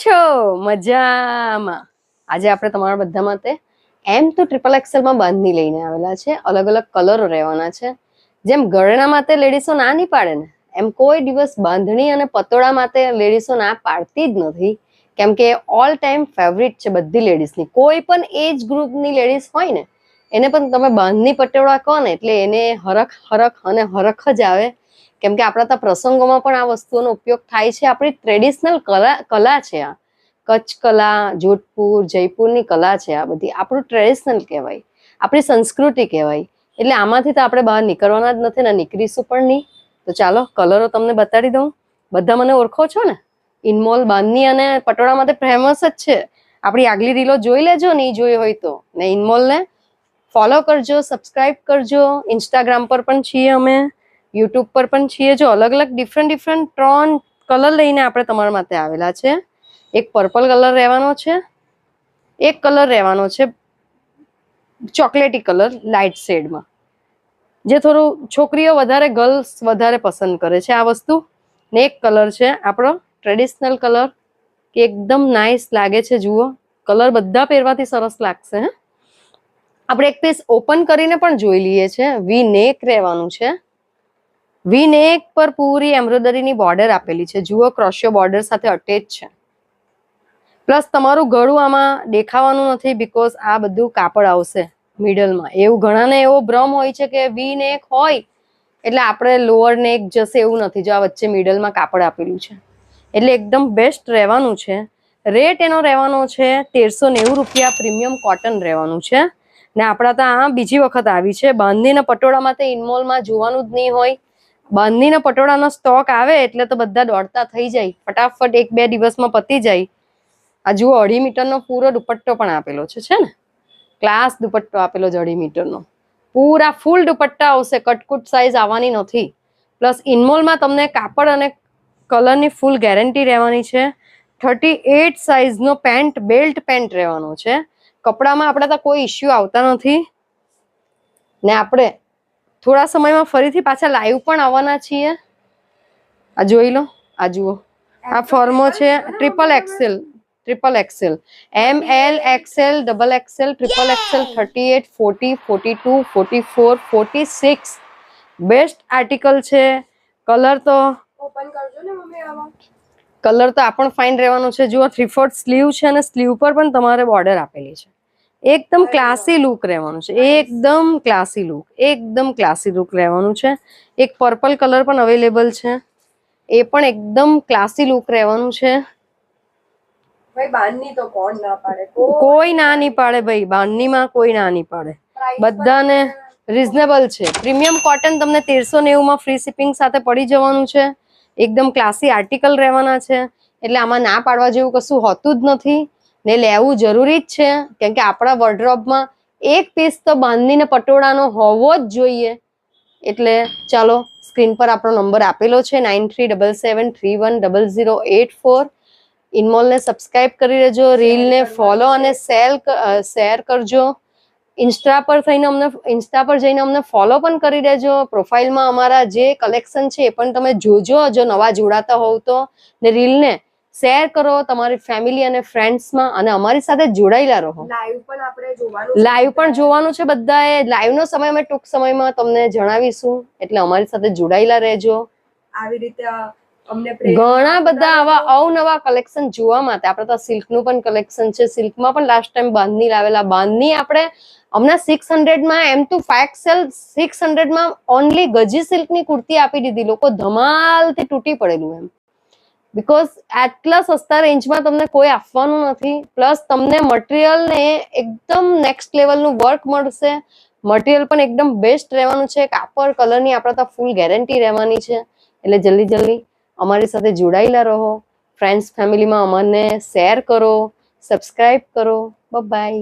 છો મજામાં? આજે આપણે તમારા બધા માટે એમ તો ટ્રિપલ એક્સેલ માં બાંધણી લઈને આવેલા છે. અલગ અલગ કલરો રહેવાના છે. જેમ ગળણા માટે લેડીસો ના નહીં પાડે ને, એમ કોઈ દિવસ બાંધણી અને પતોડા માટે લેડીસો ના પાડતી જ નથી, કેમ કે ઓલ ટાઈમ ફેવરિટ છે બધી લેડીઝની. કોઈ પણ એજ ગ્રુપની લેડીઝ હોય ને એને પણ તમે બાંધણી પટોળા કહો ને એટલે એને હરખ હરખ અને હરખ જ આવે, કેમ કે આપણા ત્યાં પ્રસંગોમાં પણ આ વસ્તુઓનો ઉપયોગ થાય છે. આપણી ટ્રેડિશનલ કલા છે આ. કચ્છ કલા, જોધપુર, જયપુરની કલા છે આ બધી. આપણું ટ્રેડિશનલ કહેવાય, આપણી સંસ્કૃતિ કહેવાય. એટલે આમાંથી તો આપણે બહાર નીકળવાના જ નથી ને, નીકળીશું પણ નહીં. તો ચાલો કલરો તમને બતાડી દઉં. બધા મને ઓળખો છો ને? ઇનમોલ બાંધણી અને પટોળા માટે ફેમસ જ છે. આપણી આગલી રીલો જોઈ લેજો, નહીં જોઈ હોય તો. ને ઇનમોલને ફોલો કરજો, સબસ્ક્રાઇબ કરજો. ઇન્સ્ટાગ્રામ પર પણ છીએ અમે, યુટ્યુબ પર પણ છીએ. જો અલગ અલગ ડિફરન્ટ 3 કલર લઈને આપણે તમારા માટે આવેલા છે. એક પર્પલ કલર રહેવાનો છે, એક કલર રહેવાનો છે ચોકલેટી કલર લાઇટ શેડમાં, જે થોડું છોકરીઓ વધારે, ગર્લ્સ વધારે પસંદ કરે છે આ વસ્તુ. ને એક કલર છે આપણો ટ્રેડિશનલ કલર, કે એકદમ નાઇસ લાગે છે. જુઓ, કલર બધા પહેરવાથી સરસ લાગશે. હે, આપણે એક પીસ ઓપન કરીને પણ જોઈ લઈએ છે. વી નેક રહેવાનું છે. વી નેક પર પૂરી એમ્બ્રોઇડરીની બોર્ડર આપેલી છે. જુઓ, ક્રોશિયો બોર્ડર સાથે અટેચ છે. પ્લસ તમારું ગળું આમાં દેખાવાનું નથી, બીકોઝ આ બધું કાપડ આવશે મિડલમાં. એવું ઘણાને એવો ભ્રમ હોય છે કે વી નેક હોય એટલે આપણે લોઅર નેક જશે, એવું નથી. જો આ વચ્ચે મિડલમાં કાપડ આપેલું છે એટલે એકદમ બેસ્ટ રહેવાનું છે. રેટ એનો રહેવાનો છે 1390 રૂપિયા. પ્રીમિયમ કોટન રહેવાનું છે. ને આપણા ત્યાં બીજી વખત આવી છે. બાંધણીના પટોળામાં તો ઇનમોલમાં જોવાનું જ નહીં હોય. બાંધણીના પટોળાનો સ્ટોક આવે એટલે તો બધા દોડતા થઈ જાય, ફટાફટ 1-2 દિવસમાં પતી જાય. આ જુઓ, 2.5 મીટરનો પૂરો દુપટ્ટો પણ આપેલો છે ને, ક્લાસ દુપટ્ટો આપેલો છે 2.5 મીટરનો. પૂરા ફૂલ દુપટ્ટા આવશે, કટકુટ સાઈઝ આવવાની નથી. પ્લસ ઇનમોલમાં તમને કાપડ અને કલરની ફૂલ ગેરંટી રહેવાની છે. 38 સાઈઝનો પેન્ટ, બેલ્ટ પેન્ટ રહેવાનો છે. કપડામાં આપણે તો કોઈ ઇસ્યુ આવતા નથી. ને આપણે થોડા સમયમાં ફરીથી પાછા લાઈવ પણ આવવાના છીએ. આ જોઈ લો, આ જુઓ, આ ફોર્મો છે triple XL. M, L, XL, double XL, triple XL, 38, 40, 42, 44, 46 best article છે. કલર તો ઓપન કરજો ને મમ્મી. આવા કલર તો આપણ ફાઇન રહેવાનો છે. જુઓ, 3/4 સ્લીવ છે અને સ્લીવ પર પણ તમારે બોર્ડર આપેલી છે. એકદમ ક્લાસી લુક રહેવાનું છે. એકદમ ક્લાસી લુક રહેવાનું છે. એક પર્પલ કલર પણ અવેલેબલ છે, એ પણ એકદમ ક્લાસી લુક રહેવાનું છે. ભાઈ બાંધણી તો કોણ ના પાડે? કોઈ ના નહીં પાડે ભાઈ, બાંધણીમાં કોઈ ના નહીં પાડે. બધાને રીઝનેબલ છે. પ્રીમિયમ કોટન તમને 1390 માં ફ્રી શિપિંગ સાથે પડી જવાનું છે. એકદમ ક્લાસી આર્ટિકલ રહેવાના છે. એટલે આમાં ના પાડવા જેવું કશું હોતું જ નથી, ને લેવું જરૂરી જ છે. કેમ કે આપણા વોર્ડરોબમાં એક પીસ તો બાંધણીને પટોળાનો હોવો જ જોઈએ. એટલે ચાલો, સ્ક્રીન પર આપણો નંબર આપેલો છે 9377310084. ઇનમોલને સબસ્ક્રાઇબ કરી લેજો, રીલને ફોલો અને શેર કરજો. ઇન્સ્ટા પર જઈને અમને ફોલો પણ કરી દેજો. પ્રોફાઇલમાં અમારા જે કલેક્શન છે એ પણ તમે જોજો, જો નવા જોડાતા હોવ તો. ને રીલને શેર કરો તમારી ફેમિલી અને ફ્રેન્ડ્સમાં, અને અમારી સાથે જોડાયેલા રહો. લાઈવ પણ જોવાનું છે બધાએ. લાઈવનો સમય અમે ટૂંક સમયમાં તમને જણાવીશું, એટલે અમારી સાથે જોડાયેલા રહેજો. આવી રીતે ઘણા બધા આવા અવનવા કલેક્શન જોવા માટે. આપણે તો સિલ્કનું પણ કલેક્શન છે. સિલ્કમાં પણ લાસ્ટ ટાઈમ બાંધણી લાવેલા. બાંધણી આપણે હમણાં 600માં, એમ તો 5XL 600માં ઓનલી ગજી સિલ્કની કુર્તી આપી દીધી. લોકો ધમાલથી તૂટી પડેલું એમ, બીકોઝ આટલા સસ્તા રેન્જમાં તમને કોઈ આપવાનું નથી. પ્લસ તમને મટીરિયલ ને એકદમ નેક્સ્ટ લેવલનું વર્ક મળશે. મટીરિયલ પણ એકદમ બેસ્ટ રહેવાનું છે. કાપડ કલરની આપણે તો ફૂલ ગેરંટી રહેવાની છે. એટલે જલ્દી અમારી સાથે જોડાયેલા રહો. ફ્રેન્ડ્સ ફેમિલીમાં અમને શેર કરો, સબસ્ક્રાઇબ કરો. બાય.